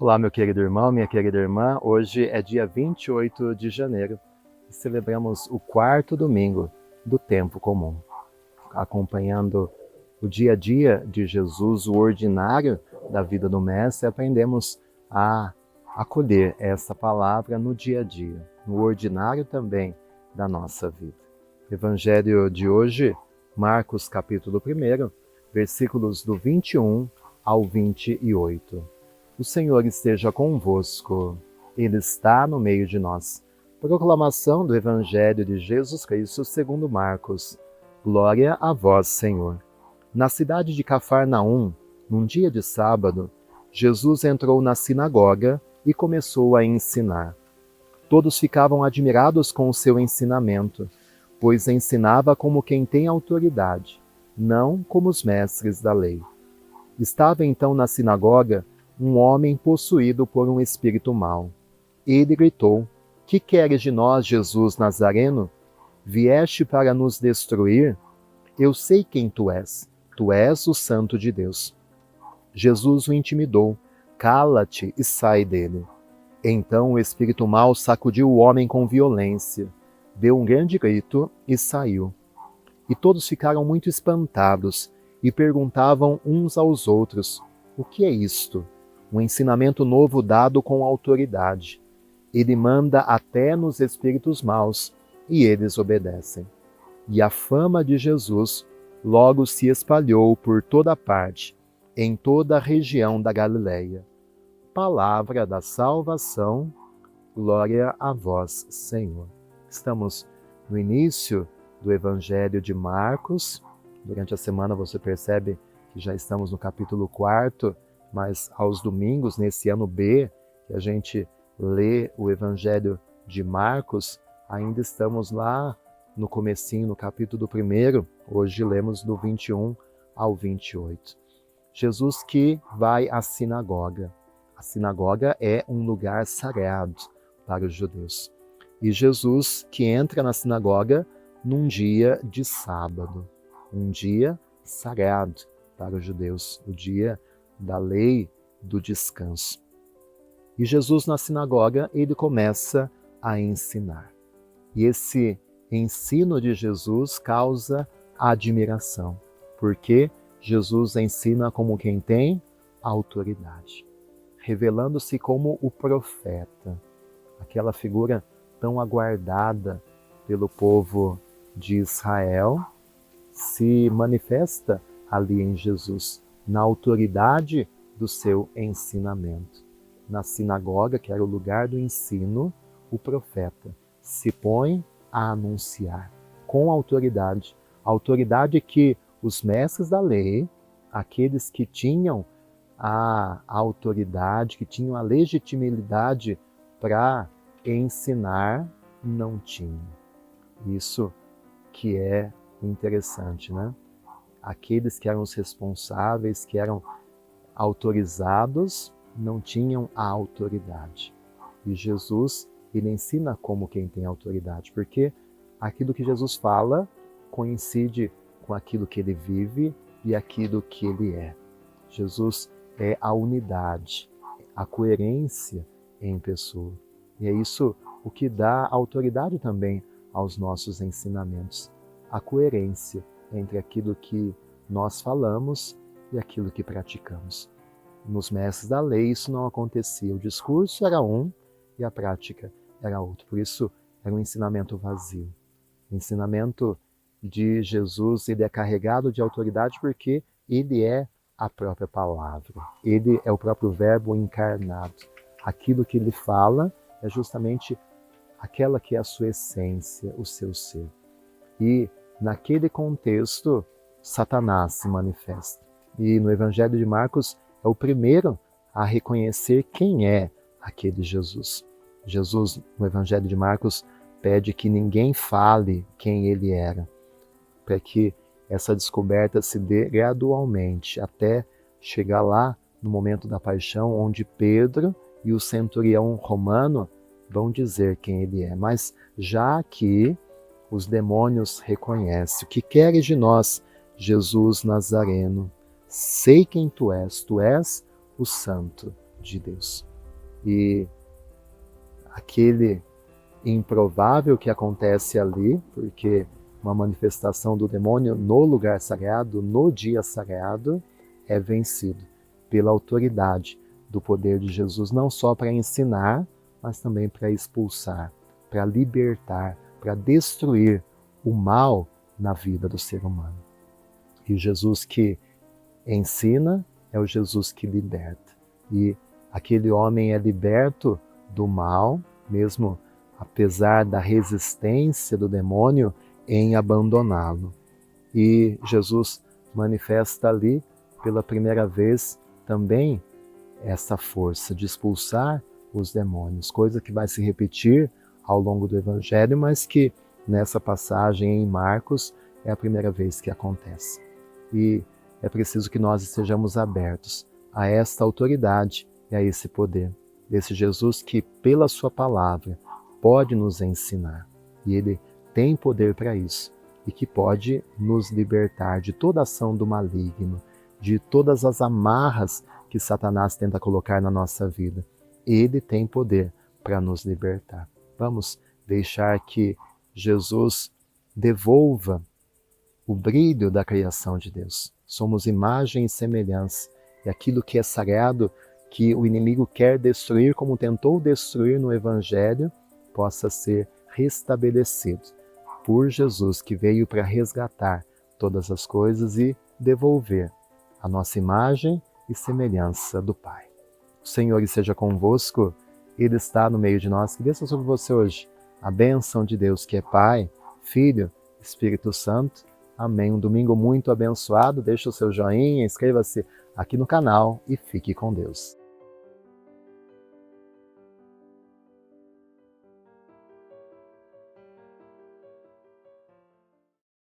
Olá, meu querido irmão, minha querida irmã. Hoje é dia 28 de janeiro e celebramos o quarto domingo do tempo comum, acompanhando o dia a dia de Jesus, o ordinário da vida do Mestre. Aprendemos a acolher essa palavra no dia a dia, no ordinário também da nossa vida. Evangelho de hoje, Marcos capítulo 1, versículos do 21 ao 28. O Senhor esteja convosco, Ele está no meio de nós. Proclamação do Evangelho de Jesus Cristo segundo Marcos. Glória a vós, Senhor. Na cidade de Cafarnaum, num dia de sábado, Jesus entrou na sinagoga e começou a ensinar. Todos ficavam admirados com o seu ensinamento, pois ensinava como quem tem autoridade, não como os mestres da lei. Estava então na sinagoga um homem possuído por um espírito mau. Ele gritou: Que queres de nós, Jesus Nazareno? Vieste para nos destruir? Eu sei quem tu és o Santo de Deus. Jesus o intimidou: Cala-te e sai dele. Então o espírito mau sacudiu o homem com violência, deu um grande grito e saiu. E todos ficaram muito espantados e perguntavam uns aos outros: O que é isto? Um ensinamento novo dado com autoridade. Ele manda até nos espíritos maus, e eles obedecem. E a fama de Jesus logo se espalhou por toda parte, em toda a região da Galileia. Palavra da salvação, glória a vós, Senhor. Estamos no início do Evangelho de Marcos. Durante a semana você percebe que já estamos no capítulo 4, mas aos domingos, nesse ano B, que a gente lê o Evangelho de Marcos, ainda estamos lá no comecinho, no capítulo 1, hoje lemos do 21 ao 28. Jesus que vai à sinagoga. A sinagoga é um lugar sagrado para os judeus. E Jesus que entra na sinagoga num dia de sábado, um dia sagrado para os judeus, o dia da lei do descanso. E Jesus na sinagoga, ele começa a ensinar. E esse ensino de Jesus causa admiração, porque Jesus ensina como quem tem autoridade, revelando-se como o profeta, aquela figura tão aguardada pelo povo de Israel, se manifesta ali em Jesus, na autoridade do seu ensinamento. Na sinagoga, que era o lugar do ensino, o profeta se põe a anunciar com autoridade, autoridade que os mestres da lei, aqueles que tinham a autoridade, que tinham a legitimidade para ensinar, não tinham. Isso que é interessante, né? Aqueles que eram os responsáveis, que eram autorizados, não tinham a autoridade. E Jesus, ele ensina como quem tem autoridade, porque aquilo que Jesus fala coincide com aquilo que ele vive e aquilo que ele é. Jesus é a unidade, a coerência em pessoa. E é isso o que dá autoridade também aos nossos ensinamentos, a coerência entre aquilo que nós falamos e aquilo que praticamos. Nos mestres da lei isso não acontecia. O discurso era um e a prática era outro. Por isso era um ensinamento vazio. O ensinamento de Jesus, ele é carregado de autoridade porque ele é a própria palavra. Ele é o próprio verbo encarnado. Aquilo que ele fala é justamente aquela que é a sua essência, o seu ser. E naquele contexto, Satanás se manifesta. E no Evangelho de Marcos é o primeiro a reconhecer quem é aquele Jesus. Jesus, no Evangelho de Marcos, pede que ninguém fale quem ele era, para que essa descoberta se dê gradualmente, até chegar lá no momento da paixão, onde Pedro e o centurião romano vão dizer quem ele é. Mas já aqui, os demônios reconhecem: O que queres de nós, Jesus Nazareno? Sei quem tu és o Santo de Deus. E aquele improvável que acontece ali, porque uma manifestação do demônio no lugar sagrado, no dia sagrado, é vencido pela autoridade do poder de Jesus, não só para ensinar, mas também para expulsar, para libertar, para destruir o mal na vida do ser humano. E o Jesus que ensina é o Jesus que liberta. E aquele homem é liberto do mal, mesmo apesar da resistência do demônio em abandoná-lo. E Jesus manifesta ali, pela primeira vez, também essa força de expulsar os demônios, coisa que vai se repetir ao longo do Evangelho, mas que nessa passagem em Marcos é a primeira vez que acontece. E é preciso que nós estejamos abertos a esta autoridade e a esse poder, desse Jesus que, pela sua palavra, pode nos ensinar. E Ele tem poder para isso e que pode nos libertar de toda ação do maligno, de todas as amarras que Satanás tenta colocar na nossa vida. Ele tem poder para nos libertar. Vamos deixar que Jesus devolva o brilho da criação de Deus. Somos imagem e semelhança. E aquilo que é sagrado, que o inimigo quer destruir, como tentou destruir no Evangelho, possa ser restabelecido por Jesus, que veio para resgatar todas as coisas e devolver a nossa imagem e semelhança do Pai. O Senhor esteja convosco, Ele está no meio de nós. Que desça sobre você hoje a bênção de Deus, que é Pai, Filho, Espírito Santo. Amém. Um domingo muito abençoado. Deixe o seu joinha, inscreva-se aqui no canal e fique com Deus.